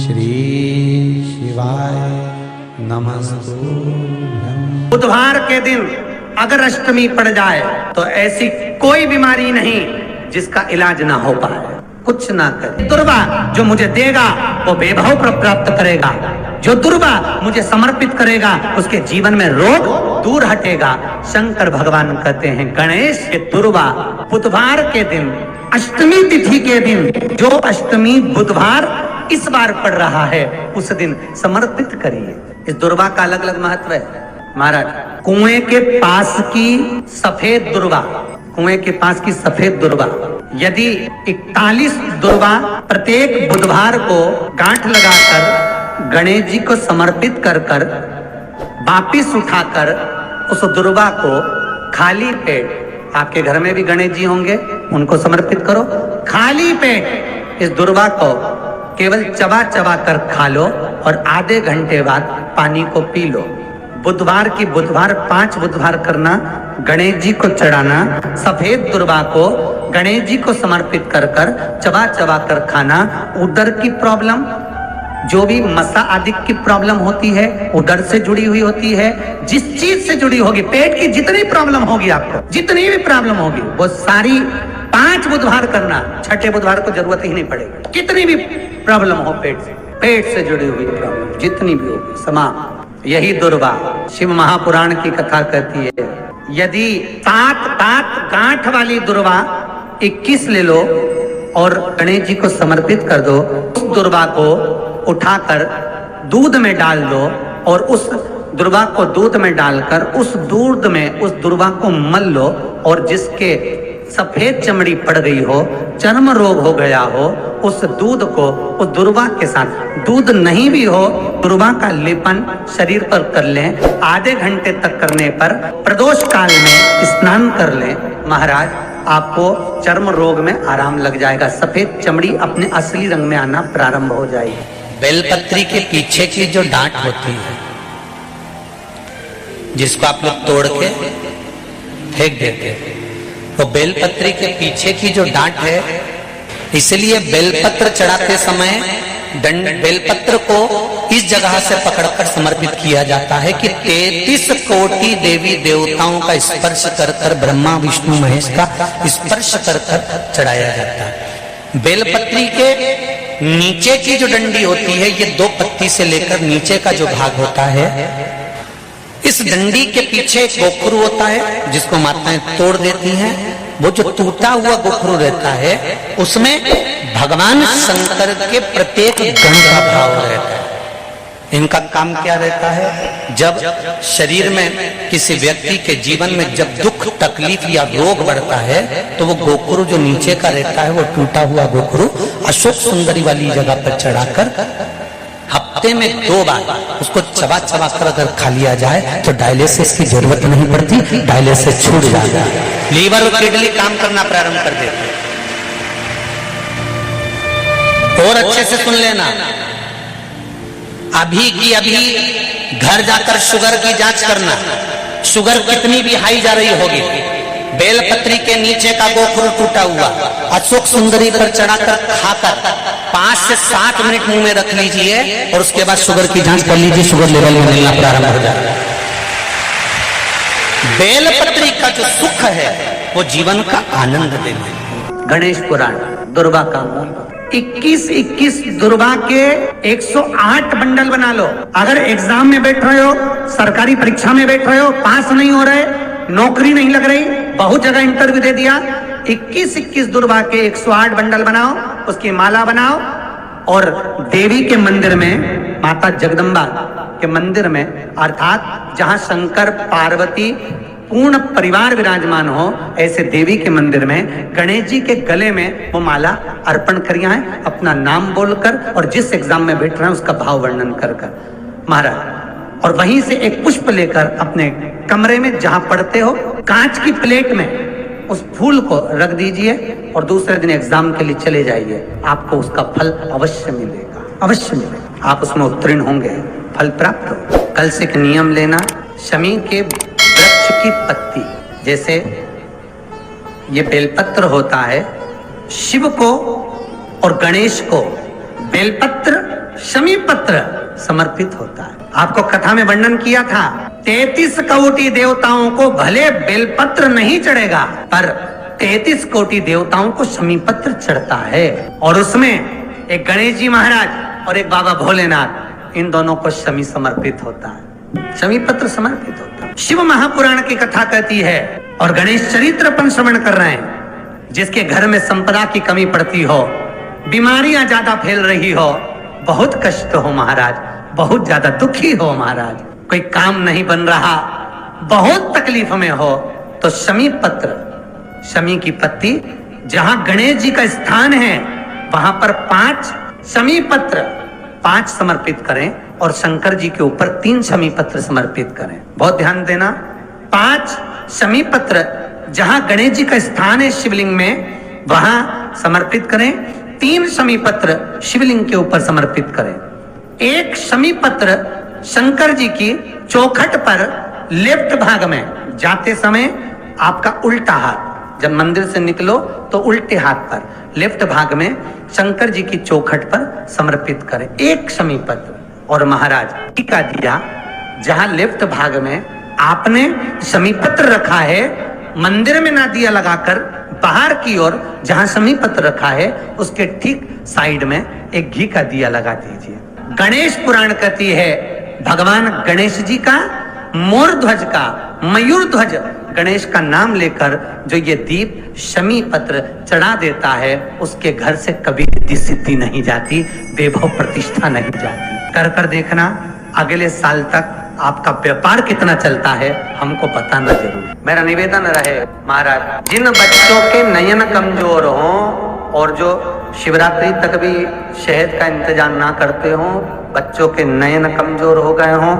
श्री शिवाय नमस्तुभ्यं। बुधवार के दिन अगर अष्टमी पड़ जाए तो ऐसी कोई बीमारी नहीं जिसका इलाज ना हो पाए। कुछ ना करे। दुर्वा जो मुझे देगा वो बेभाव प्राप्त करेगा, जो दुर्वा मुझे समर्पित करेगा उसके जीवन में रोग दूर हटेगा। शंकर भगवान कहते हैं गणेश के दुर्वा बुधवार के दिन अष्टमी तिथि के दिन, जो अष्टमी बुधवार इस बार पड़ रहा है उस दिन समर्पित करिए। इस दुर्वा का अलग अलग महत्व है महाराज। कुएं के पास की सफेद दुर्वा, कुएं के पास की सफेद दुर्वा यदि 41 दुर्वा प्रत्येक बुधवार को गांठ लगाकर गणेश जी को समर्पित कर कर वापिस उठाकर उस दुर्वा को खाली पेट, आपके घर में भी गणेश जी होंगे उनको समर्पित करो, खाली पेट इस दुर्वा को केवल चबा चबा कर खा लो और आधे घंटे बाद पानी को पी लो। बुधवार की बुधवार 5 बुधवार करना, गणेश जी को चढ़ाना, सफेद दुर्वा को गणेश जी को समर्पित कर कर चबा चबा कर खाना। उदर की प्रॉब्लम, जो भी मसा आदि की प्रॉब्लम होती है उदर से जुड़ी हुई होती है, जिस चीज से जुड़ी होगी, पेट की जितनी प्रॉब्लम होगी आपको, जितनी भी प्रॉब्लम होगी वो सारी 5 बुधवार करना, छठे बुधवार को जरूरत ही नहीं पड़ेगी। कितनी भी प्रॉब्लम हो पेट से जुड़ी हुई प्रॉब्लम जितनी भी होगी समाप्त। यही दुर्वा शिव महापुराण की कथा कहती है, यदि 7 गांठ वाली दुर्वा 21 ले लो और गणेश जी को समर्पित कर दो, उस दुर्वा को उठाकर दूध में डाल दो और उस दुर्वा को दूध में डालकर उस दूध में उस दुर्वा को मल लो और जिसके सफेद चमड़ी पड़ गई हो, चर्म रोग हो गया हो, उस दूध को उस दुर्वा के साथ, दूध नहीं भी हो दुर्वा का लेपन शरीर पर कर लें। आधे घंटे तक करने पर प्रदोष काल में स्नान कर लें महाराज, आपको चर्म रोग में आराम लग जाएगा, सफेद चमड़ी अपने असली रंग में आना प्रारंभ हो जाएगी। बेलपत्री के पीछे की जो डांट होती है जिसको आप लोग तोड़ के फेंक देते हैं, तो बेलपत्री के पीछे की जो डांट है, इसलिए बेलपत्र चढ़ाते समय बेलपत्र को इस जगह से पकड़कर समर्पित किया जाता है कि 33 कोटि देवी देवताओं का स्पर्श कर कर, ब्रह्मा विष्णु महेश का स्पर्श कर कर चढ़ाया जाता है। बेलपत्री के नीचे की जो डंडी होती है, ये 2 पत्ती से लेकर नीचे का जो भाग होता है, इस डंडी के पीछे एक गोखरू होता है जिसको माताएं तोड़ देती हैं। वो जो टूटा हुआ गोखरू रहता है उसमें भगवान शंकर के प्रत्येक गण का भाव रहता है। इनका काम क्या रहता है, जब शरीर में किसी व्यक्ति के जीवन में जब दुख तकलीफ या रोग बढ़ता है तो वो गोखरू जो नीचे का रहता है, वो टूटा हुआ गोखरू अशोक सुंदरी वाली जगह पर चढ़ाकर हफ्ते में 2 बार उसको चबा चबा कर अगर खा लिया जाए तो डायलिसिस की जरूरत नहीं पड़ती, डायलिसिस छूट जाता है, लीवर और किडनी काम करना प्रारंभ कर देते। और अच्छे से सुन लेना, अभी की अभी घर जाकर शुगर की जांच करना, शुगर कितनी भी हाई जा रही होगी, बेलपत्री के नीचे का गोखरू टूटा हुआ अशोक सुंदरी पर चढ़ाकर खाकर 5 से 7 मिनट मुंह में रख लीजिए और उसके बाद शुगर की जांच कर लीजिए, शुगर लेवल में मिलना प्रारंभ हो जाएगा। बेलपत्री का जो सुख है वो जीवन का आनंद देना है। गणेश पुराण दुर्वा का मूल 21 दुर्वा के 108 बंडल बना लो। अगर एग्जाम में बैठ रहे हो, सरकारी परीक्षा में बैठ रहे हो, पास नहीं हो रहे, नौकरी नहीं लग रही, बहुत जगह इंटरव्यू दे दिया, 21 दुर्वा के 108 बंडल बनाओ, उसकी माला बनाओ और देवी के मंदिर में, माता जगदम्बा के मंदिर में, अर्थात जहां शंकर पार्वती पूर्ण परिवार विराजमान हो, ऐसे देवी के मंदिर में गणेश जी के गले में वो माला अर्पण करिए हैं, अपना नाम बोलकर और जिस एग्जाम में बैठ रहे हैं उसका भाव वर्णन कर कर महाराज। और वहीं से एक पुष्प लेकर अपने कमरे में जहां पढ़ते हो कांच की प्लेट में उस फूल को रख दीजिए और दूसरे दिन एग्जाम के लिए चले जाइए, आपको उसका फल अवश्य मिलेगा, अवश्य मिलेगा, आप उसमें उत्तीर्ण होंगे, फल प्राप्त हो। कल से एक नियम लेना, शमी के वृक्ष की पत्ती, जैसे ये बेलपत्र होता है, शिव को और गणेश को बेलपत्र शमी पत्र समर्पित होता है। आपको कथा में वर्णन किया था 33 कोटि देवताओं को भले बेलपत्र नहीं चढ़ेगा, पर 33 कोटि देवताओं को शमी पत्र चढ़ता है। और उसमें एक गणेश जी महाराज और एक बाबा भोलेनाथ, इन दोनों को शमी समर्पित होता है, शमी पत्र समर्पित होता है। शिव महापुराण की कथा कहती है और गणेश चरित्र अपन श्रवण कर रहे हैं, जिसके घर में संपदा की कमी पड़ती हो, बीमारियां ज्यादा फैल रही हो, बहुत कष्ट हो महाराज, बहुत ज्यादा दुखी हो महाराज, कोई काम नहीं बन रहा, बहुत तकलीफ में हो, तो शमी पत्र, शमी की पत्ती, जहां गणेश जी का स्थान है वहां पर 5 शमी पत्र 5 समर्पित करें और शंकर जी के ऊपर 3 शमी पत्र समर्पित करें। बहुत ध्यान देना, 5 शमी पत्र जहां गणेश जी का स्थान है शिवलिंग में वहां समर्पित करें, 3 शमी पत्र शिवलिंग के ऊपर समर्पित करें। 1 शमी पत्र शंकर जी की चौखट पर लेफ्ट भाग में जाते समय आपका उल्टा हाथ, जब मंदिर से निकलो तो उल्टे हाथ पर लेफ्ट भाग में शंकर जी की चौखट पर समर्पित करें 1 शमी पत्र। और महाराज टीका दिया, जहां लेफ्ट भाग में आपने शमी पत्र रखा है, मंदिर में ना दिया लगाकर बाहर की ओर जहां शमी पत्र रखा है उसके ठीक साइड में एक घी का दिया लगा दीजिए। गणेश पुराण कहती है भगवान गणेश जी का, मोर ध्वज का, मयूर ध्वज गणेश का नाम लेकर जो ये दीप शमी पत्र चढ़ा देता है, उसके घर से कभी रिद्धि सिद्धि नहीं जाती, वैभव प्रतिष्ठा नहीं जाती। कर कर देखना, अगले साल तक आपका व्यापार कितना चलता है हमको बताना जरूर। मेरा निवेदन रहे महाराज, जिन बच्चों के नयन कमजोर हो और जो शिवरात्रि तक भी शहद का इंतजाम ना करते हो, बच्चों के नयन कमजोर हो गए हो,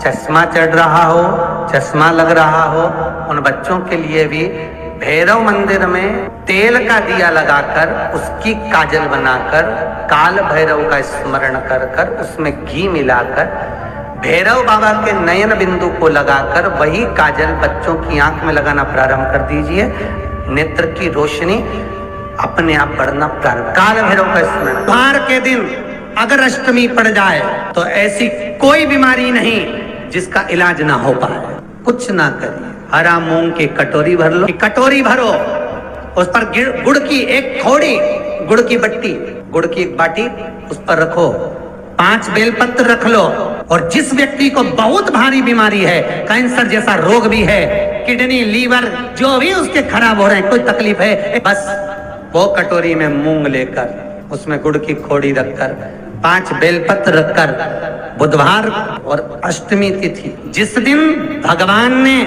चश्मा चढ़ रहा हो, चश्मा लग रहा हो, उन बच्चों के लिए भी भैरव मंदिर में तेल का दिया लगाकर उसकी काजल बनाकर काल भैरव का स्मरण कर कर उसमें घी मिलाकर भैरव बाबा के नयन बिंदु को लगाकर वही काजल बच्चों की आंख में लगाना प्रारंभ कर दीजिए। नेत्र की रोशनी अपने आप बढ़ना प्रारंभ। काल भैरव का स्मरण। बार के दिन अगर अष्टमी पड़ जाए तो ऐसी कोई बीमारी नहीं जिसका इलाज ना हो पाए। कुछ ना करिए, हरा मूंग की कटोरी भर लो, कटोरी भरो, उस पर गुड़ की एक थोड़ी, गुड़ की बट्टी, गुड़ की एक बाटी उस पर रखो, 5 बेलपत्र रख लो। और जिस व्यक्ति को बहुत भारी बीमारी है, कैंसर जैसा रोग भी है, किडनी, लीवर जो भी उसके खराब हो रहे हैं, कोई तकलीफ है, बस वो कटोरी में मूंग लेकर उसमें गुड़ की खोड़ी रखकर 5 बेलपत्र रखकर बुधवार और अष्टमी तिथि, जिस दिन भगवान ने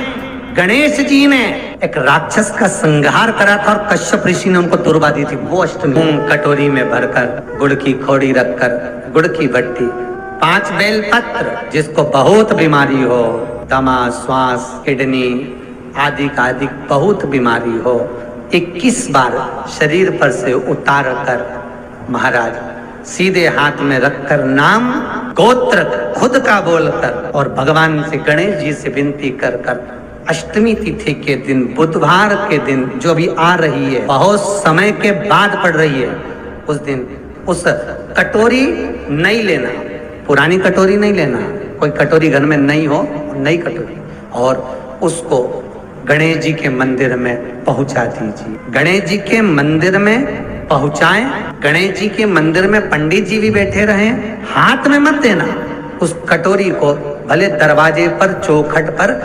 गणेश जी ने एक राक्षस का संहार करा था और कश्यप ऋषि ने उनको दुर्वा दी थी, वो अष्टमी कटोरी में भरकर गुड़ की खोड़ी रखकर गुड़ की बट्टी 5 बेलपत्र, जिसको बहुत बीमारी हो, दमा, श्वास, किडनी आदि का आदि बहुत बीमारी हो, 21 बार शरीर पर से उतार कर महाराज सीधे हाथ में रखकर नाम गोत्र खुद का बोलकर और भगवान से गणेश जी से विनती कर कर अष्टमी तिथि के दिन, बुधवार के दिन जो भी आ रही है, बहुत समय के बाद पड़ रही है, उस दिन उस कटोरी नहीं लेना, पुरानी कटोरी नहीं लेना, कोई कटोरी घर में नहीं हो, नई कटोरी, और उसको गणेश जी के मंदिर में पहुंचा दीजिए। गणेश जी के मंदिर में पहुंचाएं, गणेश जी के मंदिर में पंडित जी भी बैठे रहें, हाथ में मत देना उस कटोरी को, भले दरवाजे पर चौखट पर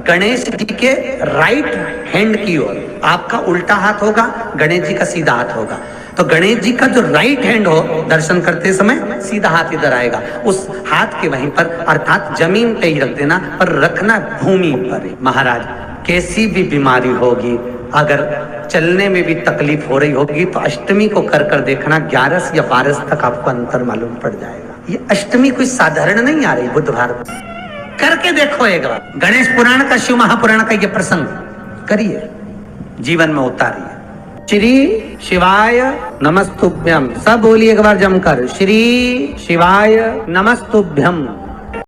गणेश जी के राइट हैंड की ओर, आपका उल्टा हाथ होगा, गणेश जी का सीधा हाथ होगा, तो गणेश जी का जो राइट हैंड हो दर्शन करते समय सीधा हाथ इधर आएगा, उस हाथ के वहीं पर अर्थात जमीन पे ही रख देना, पर रखना भूमि पर। महाराज कैसी भी बीमारी होगी, अगर चलने में भी तकलीफ हो रही होगी तो अष्टमी को कर कर देखना, 11 या 12 तक आपको अंतर मालूम पड़ जाएगा। ये अष्टमी कोई साधारण नहीं आ रही, बुधवार करके देखो एक बार। गणेश पुराण का, शिव महापुराण का ये प्रसंग करिए, जीवन में उतारिए। श्री शिवाय नमस्तुभ्यम, सब बोलिए एक बार जमकर, श्री शिवाय नमस्तुभ्यम।